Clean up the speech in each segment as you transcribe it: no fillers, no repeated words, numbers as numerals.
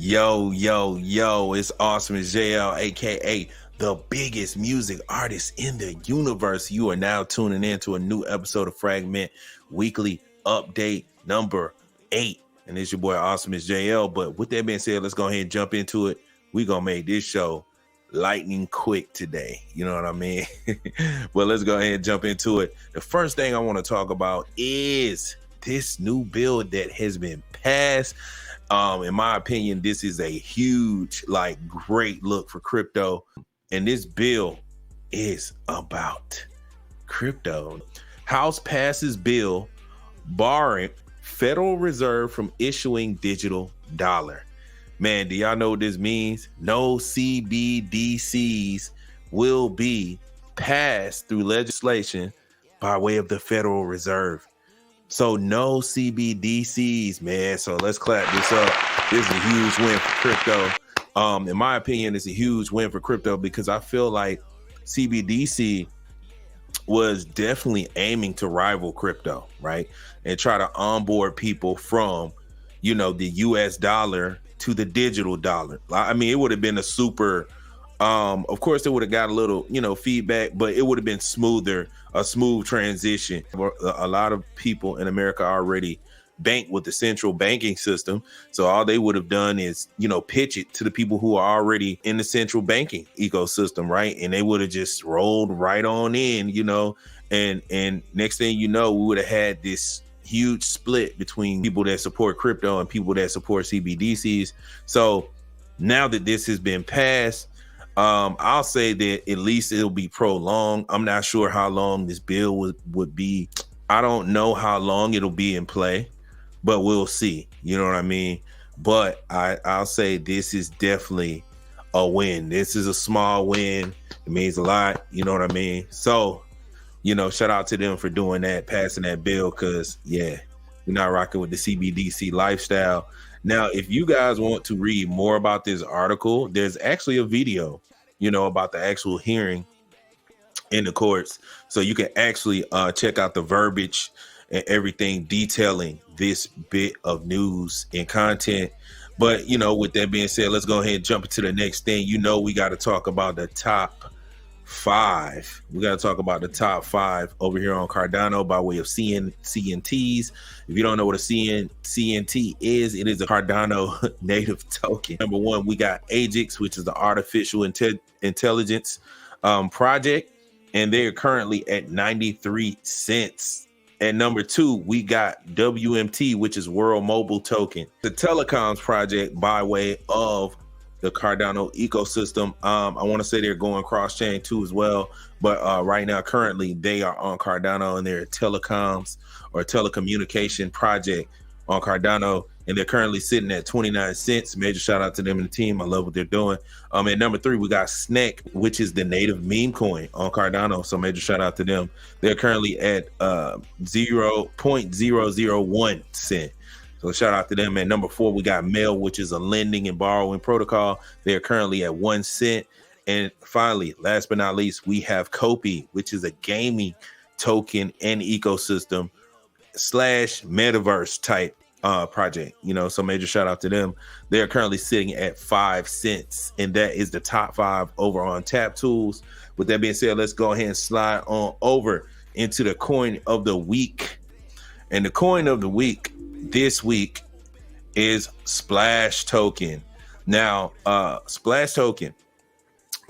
Yo, it's Awesomeisjayell, aka the biggest music artist in the universe. You are now tuning in to a new episode of Fragment Weekly Update number 8. And it's your boy Awesomeisjayell. But with that being said, let's go ahead and jump into it. We're gonna make this show lightning quick today. You know what I mean? Well, let's go ahead and jump into it. The first thing I want to talk about is this new bill that has been passed. In my opinion, this is a huge, great look for crypto. And this bill is about crypto. House passes bill barring Federal Reserve from issuing digital dollar. Man, do y'all know what this means? No CBDCs will be passed through legislation by way of the Federal Reserve. So no CBDCs, man. So let's clap this up. This is a huge win for crypto. In my opinion, it's a huge win for crypto because I feel like CBDC was definitely aiming to rival crypto, right? And try to onboard people from, the US dollar to the digital dollar. I mean, it would have been a super, of course, it would have got a little, feedback, but it would have been a smooth transition. A lot of people in America already bank with the central banking system. So all they would have done is, pitch it to the people who are already in the central banking ecosystem, right? And they would have just rolled right on in, and next thing you know, we would have had this huge split between people that support crypto and people that support CBDCs. So now that this has been passed, I'll say that at least it'll be prolonged. I'm not sure how long this bill would be. I don't know how long it'll be in play, but we'll see. You know what I mean? But I'll say this is definitely a win. This is a small win. It means a lot. You know what I mean? So, shout out to them for doing that, passing that bill, because, we're not rocking with the CBDC lifestyle. Now, if you guys want to read more about this article, there's actually a video, about the actual hearing in the courts. So you can actually check out the verbiage and everything detailing this bit of news and content. But, with that being said, let's go ahead and jump into the next thing. We got to talk about the top 5. We got to talk about the top 5 over here on Cardano by way of CNTs. If you don't know what a CNT is, it is a Cardano native token. Number 1, we got agix, which is the artificial intelligence project, and they're currently at 93 cents. At number 2, we got WMT, which is World Mobile Token, the telecoms project by way of the Cardano ecosystem. I want to say they're going cross-chain too as well, but right now, currently, they are on Cardano and they're a telecoms or telecommunication project on Cardano, and they're currently sitting at 29 cents. Major shout out to them and the team. I love what they're doing. At number 3, we got snek, which is the native meme coin on Cardano. So major shout out to them. They're currently at 0.001 cent. So shout out to them. At number 4, we got meld, which is a lending and borrowing protocol. They're currently at 1 cent. And finally, last but not least, we have copi, which is a gaming token and ecosystem / metaverse type project. So major shout out to them. They're currently sitting at 5 cents, and that is the top 5 over on Tap Tools. With that being said, let's go ahead and slide on over into the coin of the week. And the coin of the week this week is Splash Token. Now, Splash Token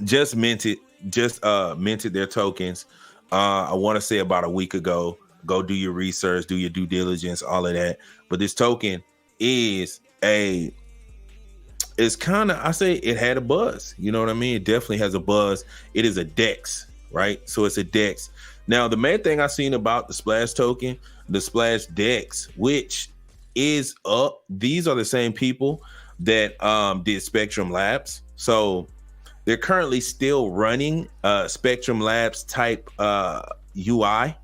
just minted their tokens. I want to say about a week ago. Go do your research, do your due diligence, all of that. But this token is I say it had a buzz. You know what I mean? It definitely has a buzz. It is a DEX, right? So it's a DEX. Now, the main thing I've seen about the Splash token, the Splash DEX, which is up. These are the same people that did Spectrum Labs. So they're currently still running Spectrum Labs type UI.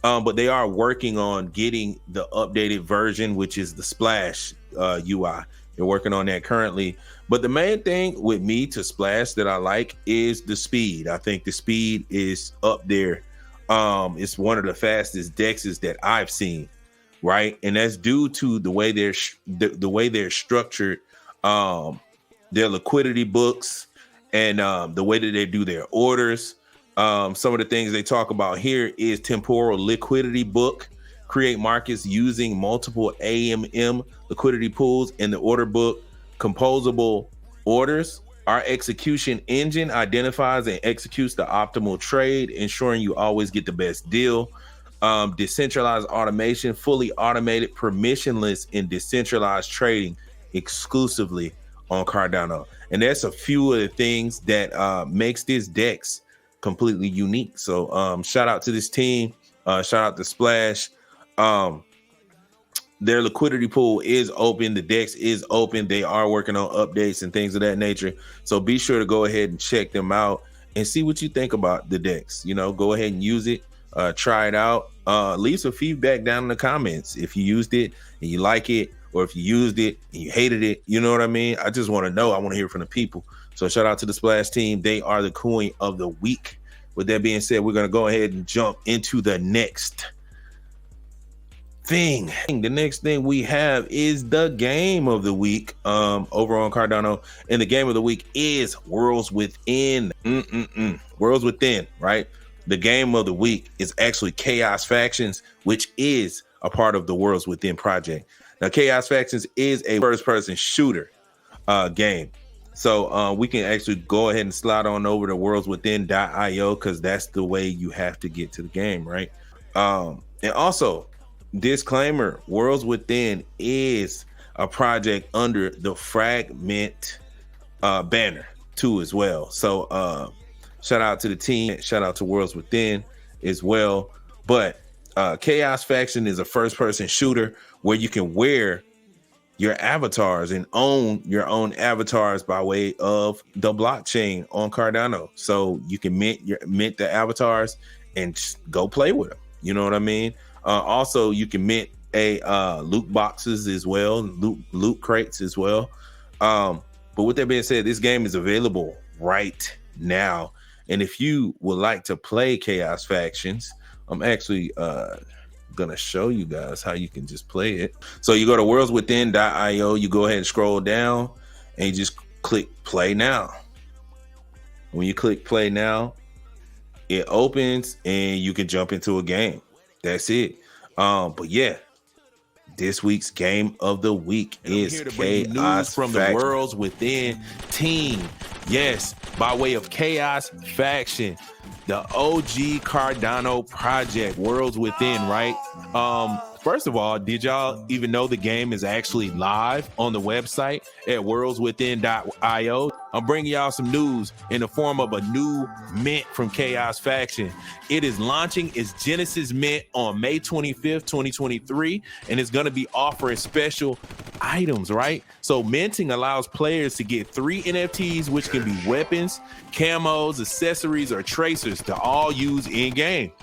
But they are working on getting the updated version, which is the Splash UI. They're working on that currently. But the main thing with me to Splash that I like is the speed. I think the speed is up there. It's one of the fastest DEXs that I've seen, right? And that's due to the way they're structured their liquidity books, and the way that they do their orders. Some of the things they talk about here is temporal liquidity book, create markets using multiple AMM liquidity pools in the order book, composable orders. Our execution engine identifies and executes the optimal trade, ensuring you always get the best deal. Decentralized automation, fully automated, permissionless, and decentralized trading exclusively on Cardano. And that's a few of the things that makes this DEX completely unique. So shout out to this team. Shout out to Splash. Their liquidity pool is open. The DEX is open. They are working on updates and things of that nature. So be sure to go ahead and check them out and see what you think about the DEX. You know, go ahead and use it. Try it out. Leave some feedback down in the comments if you used it and you like it, or if you used it and you hated it. You know what I mean? I just want to know. I want to hear from the people. So shout out to the Splash team. They are the coin of the week. With that being said, we're going to go ahead and jump into the next thing. The next thing we have is the game of the week over on Cardano. And the game of the week is Worlds Within. Worlds Within, right? The game of the week is actually Khaos Factions, which is a part of the Worlds Within project. Now, Khaos Factions is a first-person shooter game. So we can actually go ahead and slide on over to worldswithin.io, because that's the way you have to get to the game, right? And also, disclaimer, Worlds Within is a project under the Fragment banner too as well. So shout out to the team, shout out to Worlds Within as well. But Khaos Faction is a first-person shooter where you can wear your avatars and own your own avatars by way of the blockchain on Cardano. So you can mint the avatars and just go play with them. You know what I mean? Also, you can mint loot boxes as well, loot crates as well. But with that being said, this game is available right now. And if you would like to play Khaos Factions, I'm actually gonna show you guys how you can just play it. So you go to worldswithin.io, you go ahead and scroll down and you just click play now. When you click play now, it opens and you can jump into a game. That's it. But yeah, this week's game of the week is Khaos from the Worlds Within team. Yes, by way of Khaos Faction, the OG Cardano project, Worlds Within, right? First of all, did y'all even know the game is actually live on the website at worldswithin.io? I'm bringing y'all some news in the form of a new mint from Khaos Faction. It is launching its Genesis mint on May 25th, 2023, and it's going to be offering special items, right? So minting allows players to get 3 NFTs, which can be weapons, camos, accessories, or tracers to all use in game.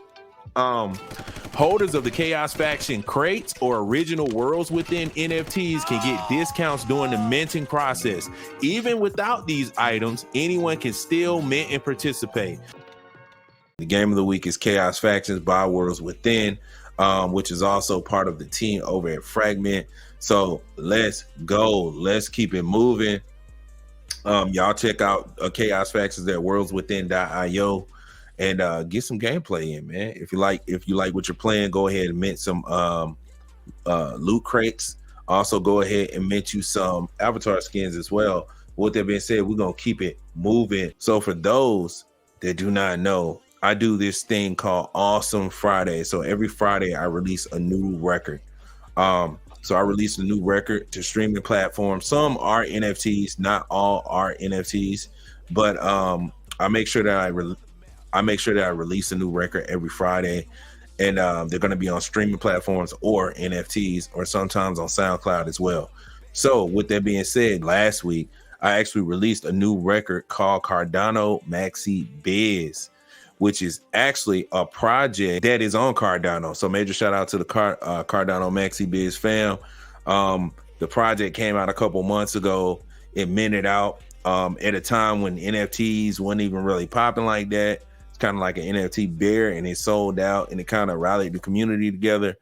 Holders of the Khaos Faction crates or original Worlds Within NFTs can get discounts during the minting process. Even without these items, anyone can still mint and participate. The game of the week is Khaos Factions by Worlds Within, which is also part of the team over at Fragment. So let's go. Let's keep it moving. Y'all check out Khaos Factions at worldswithin.io. And get some gameplay in, man. If you like what you're playing, go ahead and mint some loot crates. Also, go ahead and mint you some avatar skins as well. With that being said, we're gonna keep it moving. So for those that do not know, I do this thing called Awesome Friday. So every Friday I release a new record. So I release a new record to streaming platforms. Some are NFTs, not all are NFTs, but I make sure that I release a new record every Friday, and they're going to be on streaming platforms or NFTs, or sometimes on SoundCloud as well. So with that being said, last week, I actually released a new record called Cardano Maxi Biz, which is actually a project that is on Cardano. So major shout out to the Cardano Maxi Biz fam. The project came out a couple months ago. It minted out at a time when NFTs wasn't even really popping like that. Kind of like an NFT bear, and it sold out, and it kind of rallied the community together.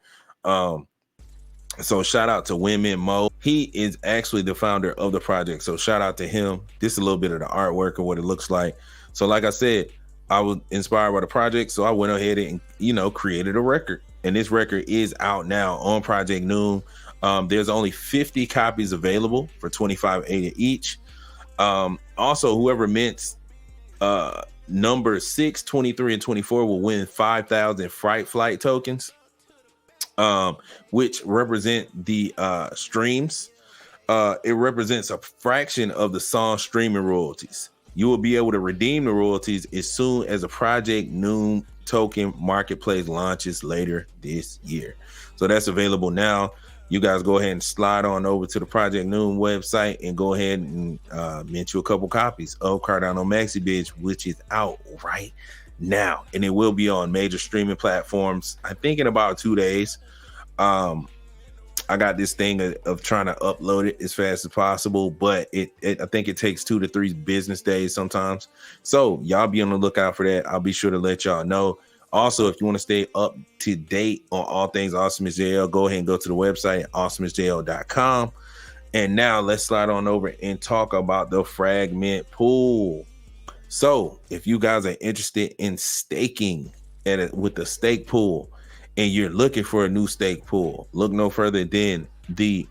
So shout out to Winman Mo. He is actually the founder of the project. So shout out to him. This is a little bit of the artwork and what it looks like. So like I said, I was inspired by the project. So I went ahead and, created a record. And this record is out now on Project Noon. There's only 50 copies available for $25.80 each. Also, whoever mints numbers 6, 23, and 24 will win 5,000 Fright Flight tokens, which represent the streams. It represents a fraction of the song streaming royalties. You will be able to redeem the royalties as soon as a Project Noon token marketplace launches later this year. So that's available now. You guys go ahead and slide on over to the Project Noon website and go ahead and mint you a couple copies of Cardano Maxi Bitch, which is out right now. And it will be on major streaming platforms, I think in about 2 days. I got this thing of trying to upload it as fast as possible, but I think it takes 2 to 3 business days sometimes. So y'all be on the lookout for that. I'll be sure to let y'all know. Also, if you want to stay up to date on all things Awesomeisjayell, go ahead and go to the website, awesomeisjayell.com. And now let's slide on over and talk about the Fragment pool. So if you guys are interested in staking with the Stakepool, and you're looking for a new stake pool, look no further than the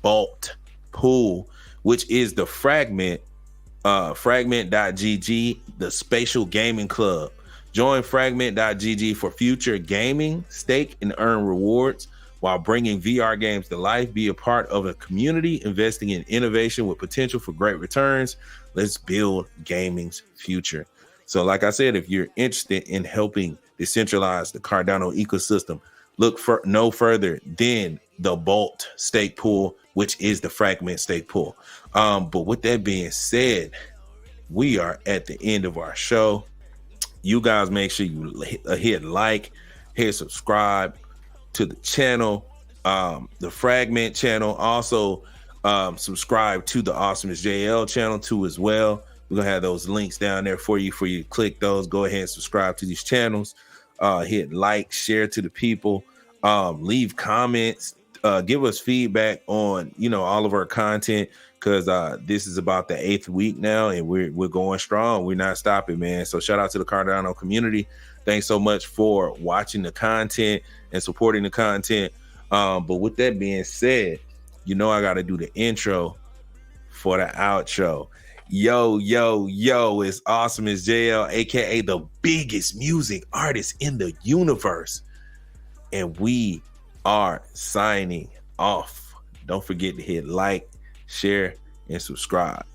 Vault pool, which is the Fragment, fragment.gg, the spatial gaming club. Join fragment.gg for future gaming, stake, and earn rewards while bringing VR games to life. Be a part of a community investing in innovation with potential for great returns. Let's build gaming's future. So like I said, if you're interested in helping decentralize the Cardano ecosystem, look for no further than the Vault stake pool, which is the Fragment stake pool. But with that being said, we are at the end of our show. You guys make sure you hit like, hit subscribe to the channel, the Fragment channel. Also, subscribe to the Awesomeisjayell channel too as well. We're gonna have those links down there for you to click those. Go ahead and subscribe to these channels. Hit like, share to the people, leave comments, give us feedback on all of our content, because this is about the 8th week now and we're going strong. We're not stopping, man. So shout out to the Cardano community. Thanks so much for watching the content and supporting the content. But with that being said, I gotta do the intro for the outro. Yo, it's Awesomeisjayell, aka the biggest music artist in the universe. And we are signing off. Don't forget to hit like, share, and subscribe.